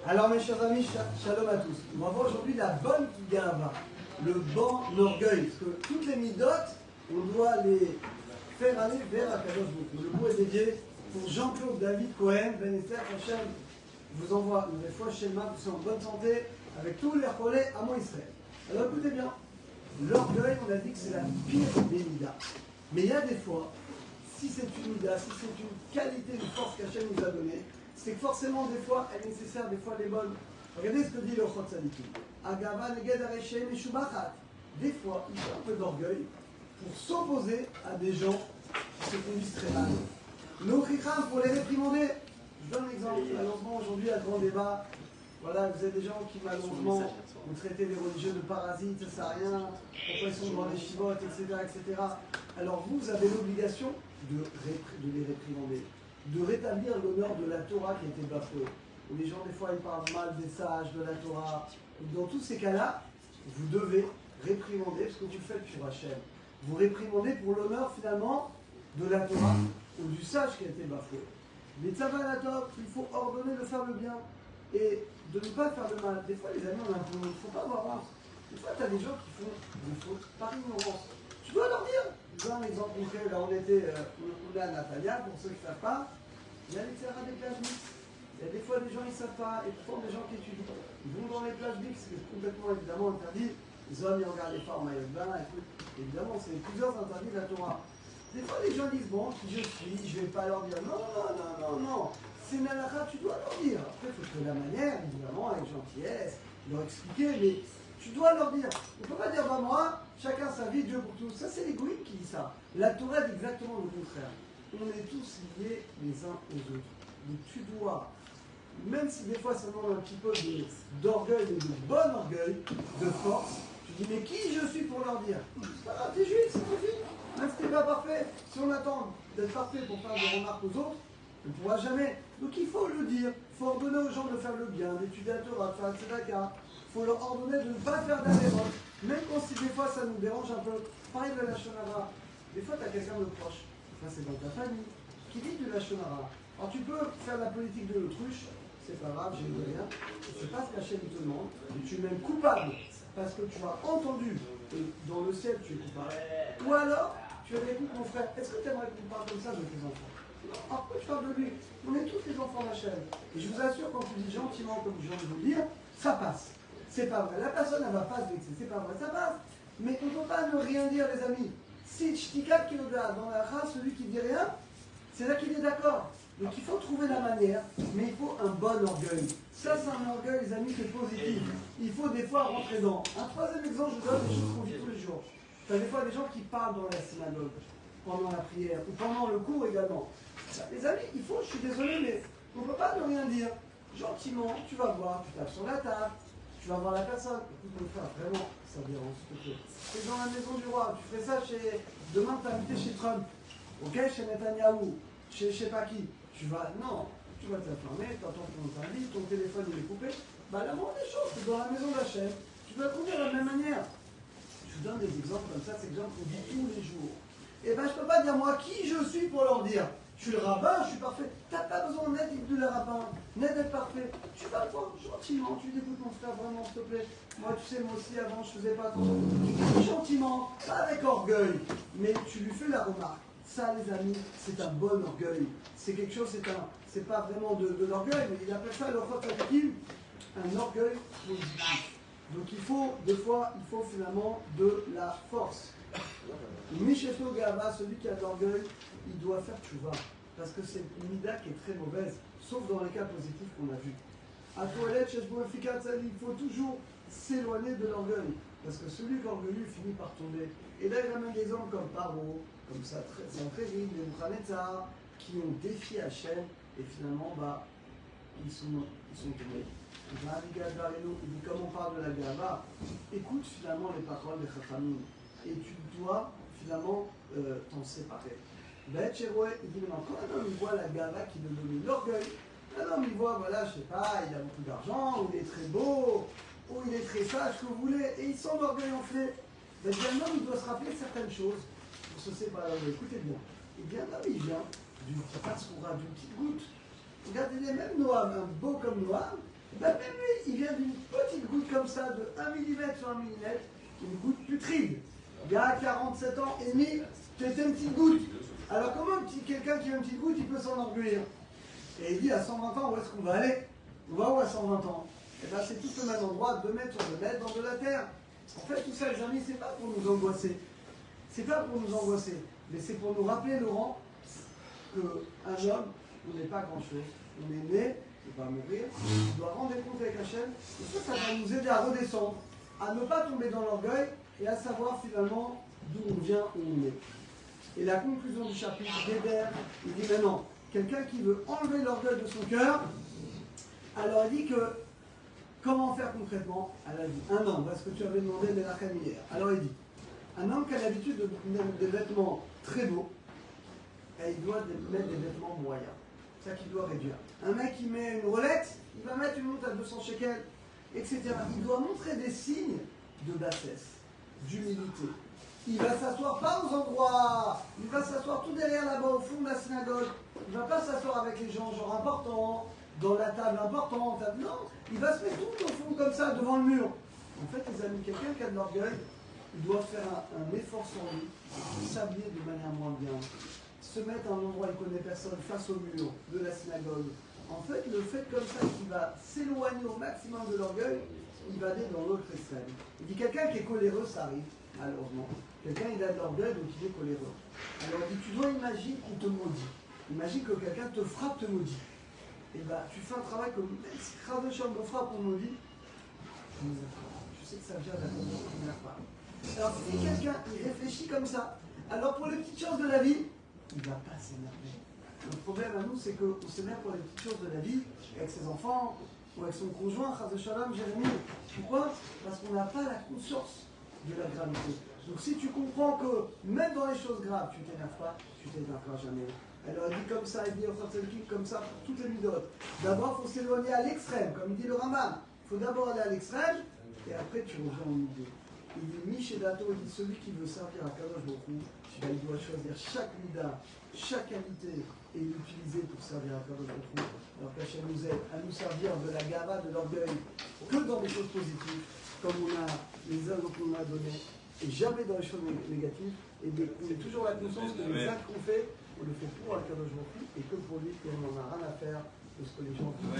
Alors mes chers amis, shalom à tous. On va voir aujourd'hui la bonne gava, le bon orgueil. Parce que toutes les midotes, on doit les faire aller vers la Kadosh Baruch Hu. Le mot est dédié pour Jean-Claude David Cohen, Ben Esther Hachem. Je vous envoie une fois chez le vous en bonne santé, avec tous les relais à mon Israël. Alors écoutez bien, l'orgueil, on a dit que c'est la pire des midas. Mais il y a des fois, si c'est une mida, si c'est une qualité de force qu'Hachem nous a donnée, c'est que forcément, des fois, elle est nécessaire, des fois, elle est bonne. Regardez ce que dit le Chot Tzadikim. Agava neged hareshem meshubachat. Des fois, il faut un peu d'orgueil pour s'opposer à des gens qui se conduisent très mal. Nos chicham pour les réprimander. Je donne un exemple. Malheureusement, aujourd'hui, à grand débat, voilà, vous avez des gens qui, malheureusement, vous traitez les religieux de parasites, ça ne sert à rien, pourquoi ils sont dans les chivotes, etc., etc. Alors, vous avez l'obligation de les réprimander, de rétablir l'honneur de la Torah qui a été bafouée. Où les gens, des fois, ils parlent mal des sages, de la Torah. Dans tous ces cas-là, vous devez réprimander, parce que vous le faites pour Hachem. Vous réprimandez pour l'honneur, finalement, de la Torah ou du sage qui a été bafoué. Mais tzavalatov, il faut ordonner de faire le bien et de ne pas faire le mal. Des fois, les amis, on a un peu, il ne faut pas avoir honte. Des fois, tu as des gens qui font des fautes par ignorance. Tu dois leur dire. Je donne un exemple concret. Là, on était à Natalia, pour ceux qui ne savent pas. Il y a les terrains des plages mixtes. Il y a des fois des gens qui ne savent pas, et pourtant des gens qui étudient. Ils vont dans les plages mixtes, c'est complètement évidemment interdit. Les hommes, ils regardent les femmes en maillot de bain, et tout. Évidemment, c'est plusieurs interdits de la Torah. Des fois, les gens disent, bon, qui je suis, je ne vais pas leur dire. Non, non, non, non, non. C'est une halakha, tu dois leur dire. Après, il faut trouver la manière, évidemment, avec gentillesse, leur expliquer, mais tu dois leur dire. On ne peut pas dire, bah moi, chacun sa vie, Dieu pour tous. Ça, c'est l'égoïsme qui dit ça. La Torah dit exactement le contraire. On est tous liés les uns aux autres. Donc tu dois, même si des fois ça demande un petit peu d'orgueil, mais de bon orgueil, de force, tu dis, mais qui je suis pour leur dire? C'est pas grave, t'es juif, c'est suffit. Même si t'es pas parfait, si on attend d'être parfait pour faire des remarques aux autres, on ne pourra jamais. Donc il faut le dire, il faut ordonner aux gens de faire le bien, d'étudier la Torah, de faire le tzedaka. Il faut leur ordonner de ne pas faire d'erreur, même quand si des fois ça nous dérange un peu. Pareil de la shonara. Des fois tu as quelqu'un de proche, enfin c'est dans ta famille, qui dit de la shonara. Alors tu peux faire la politique de l'autruche, c'est pas grave, j'ai dit rien, c'est pas ce qu'Hachem te demande, et tu es même coupable, parce que tu as entendu, et dans le ciel tu es coupable. Ou alors, tu as dit, écoute mon frère, est-ce que tu aimerais qu'on parle comme ça de tes enfants? Non, pourquoi tu parles de lui? On est tous les enfants d'Hachem. Et je vous assure, quand tu dis gentiment, comme je viens de vous le dire, ça passe. C'est pas vrai. La personne, elle va pas se vexer, c'est pas vrai, ça passe. Mais on ne peut pas ne rien dire, les amis. Si Ch'tika qui nous donne dans la race, celui qui dit rien, c'est là qu'il est d'accord. Donc il faut trouver la manière, mais il faut un bon orgueil. Ça, c'est un orgueil, les amis, qui est positif. Il faut des fois rentrer dans. Un troisième exemple, je vous donne des choses qu'on vit tous les jours. Tu as des fois des gens qui parlent dans la synagogue, pendant la prière, ou pendant le cours également. Les amis, il faut, je suis désolé, mais on ne peut pas ne rien dire. Gentiment, tu vas voir, tu tapes sur la table, tu vas voir la personne. Écoute, mon frère, vraiment, ça dérange, s'il te plaît. Tu es dans la maison du roi, tu fais ça chez. Demain, tu as invité chez Trump, ok, chez Netanyahou, chez je sais pas qui. Tu vas, non, tu vas t'informer, tu attends qu'on t'invite, ton téléphone il est coupé. Bah, la moindre des choses, tu es dans la maison de la chaîne, tu dois conduire de la même manière. Je vous donne des exemples comme ça, c'est des exemples qu'on vit tous les jours. Et ben, je ne peux pas dire, moi, qui je suis pour leur dire. Je suis le rabbin, je suis parfait. Tu n'as pas besoin d'être de la rabbin, d'être parfait. Tu vas le voir gentiment, tu dis, écoute mon frère, vraiment, s'il te plaît. Moi, tu sais, moi aussi, avant, je ne faisais pas trop. Tu dis gentiment, pas avec orgueil, mais tu lui fais la remarque. Ça, les amis, c'est un bon orgueil. C'est quelque chose, c'est pas vraiment de l'orgueil, mais il appelle ça le Chot Tzadikim, un orgueil positif. Donc il faut, des fois, il faut finalement de la force. Misheto Gava, celui qui a de l'orgueil, il doit faire tchouva. Parce que c'est une mida qui est très mauvaise, sauf dans les cas positifs qu'on a vus. À toilette, chez il faut toujours s'éloigner de l'orgueil. Parce que celui qui est orgueilleux finit par tomber. Et là, il ramène des exemples comme Paro, comme Sancheriv, les Mouchanetzar, qui ont défié Hachem, et finalement, bah, ils sont tombés. Il dit, comme on parle de la Gava, écoute finalement les paroles des Chachamim, et tu dois finalement t'en séparer. Ben Cheroué, il dit maintenant, quand un homme il voit la Gava qui lui donne l'orgueil, un homme il voit, voilà, je sais pas, il a beaucoup d'argent, ou il est très beau, ou il est très sage, ce que vous voulez, et il sent l'orgueil enflé. Ben un homme il doit se rappeler certaines choses pour se séparer. Écoutez bien, et bien un homme il vient d'une petite goutte. Regardez-les, même Noam, un beau comme Noam, Ben, même lui, il vient d'une petite goutte comme ça, de 1 mm sur 1 mm, une goutte putride. Il y a 47 ans et demi, c'était une petite goutte. Alors comment quelqu'un qui a une petite goutte, il peut s'enorgueillir? Et il dit à 120 ans, où est-ce qu'on va aller? On va où à 120 ans? Et bien c'est tout le même endroit, 2 mètres sur 2 mètres dans de la terre. En fait, tout ça, les amis, c'est pas pour nous angoisser. C'est pas pour nous angoisser, mais c'est pour nous rappeler, Laurent, qu'un homme, on n'est pas grand-chose. On est né, on va mourir, on doit rendre des comptes avec Hachem. Et ça va nous aider à redescendre, à ne pas tomber dans l'orgueil et à savoir finalement d'où on vient, où on est. Et la conclusion du chapitre, Weber, il dit maintenant, quelqu'un qui veut enlever l'orgueil de son cœur, alors il dit que, comment faire concrètement? Elle a dit, un homme, parce que tu avais demandé de la hier. Alors il dit, un homme qui a l'habitude de mettre des vêtements très beaux, et il doit mettre des vêtements moyens. C'est ça qu'il doit réduire. Un mec qui met une Rolex, il va mettre une montre à 200 shekels, etc. Il doit montrer des signes de bassesse, d'humilité. Il va s'asseoir pas aux endroits, il va s'asseoir tout derrière là-bas au fond de la synagogue. Il ne va pas s'asseoir avec les gens genre importants, dans la table importante. Non, il va se mettre tout au fond comme ça, devant le mur. En fait, les amis, quelqu'un qui a de l'orgueil, il doit faire un effort sur lui, s'habiller de manière moins bien, se mettre à un endroit où il ne connaît personne, face au mur de la synagogue. En fait, le fait comme ça qu'il va s'éloigner au maximum de l'orgueil, il va aller dans l'autre extrême. Il dit quelqu'un qui est coléreux, ça arrive, malheureusement. Quelqu'un il a de l'orgueil, donc il est coléreux. Alors il dit, tu dois imaginer qu'on te maudit. Imagine que quelqu'un te frappe, te maudit. Et bien, tu fais un travail comme même si Kravecham me frappe, on me maudit. Je sais que ça vient de la première part. Alors si quelqu'un il réfléchit comme ça, alors pour les petites choses de la vie, il ne va pas s'énerver. Le problème à nous, c'est qu'on s'énerve pour les petites choses de la vie, avec ses enfants, ou avec son conjoint, Chaz Shalom, Jérémie. Pourquoi? Parce qu'on n'a pas la conscience de la gravité. Donc si tu comprends que même dans les choses graves, tu ne t'énerves pas, tu ne t'énerveras jamais. Alors il dit comme ça, il dit au comme ça pour toutes les midotes. D'abord, il faut s'éloigner à l'extrême, comme il dit le Rambam. Il faut d'abord aller à l'extrême, et après tu reviens au milieu. Il dit Mishédato, il dit celui qui veut servir à Kadosh Baruch Hu, il doit choisir chaque mida, chaque qualité et l'utiliser pour servir à Kadosh Baruch Hu. Alors qu'Hachem nous aide à nous servir de la gava, de l'orgueil, que dans les choses positives, comme on a les œuvres qu'on a données, et jamais dans les choses négatives. Et on a toujours la conscience que les actes qu'on fait, on le fait pour Kadosh Baruch Hu et que pour lui, et on n'en a rien à faire de ce que les gens font.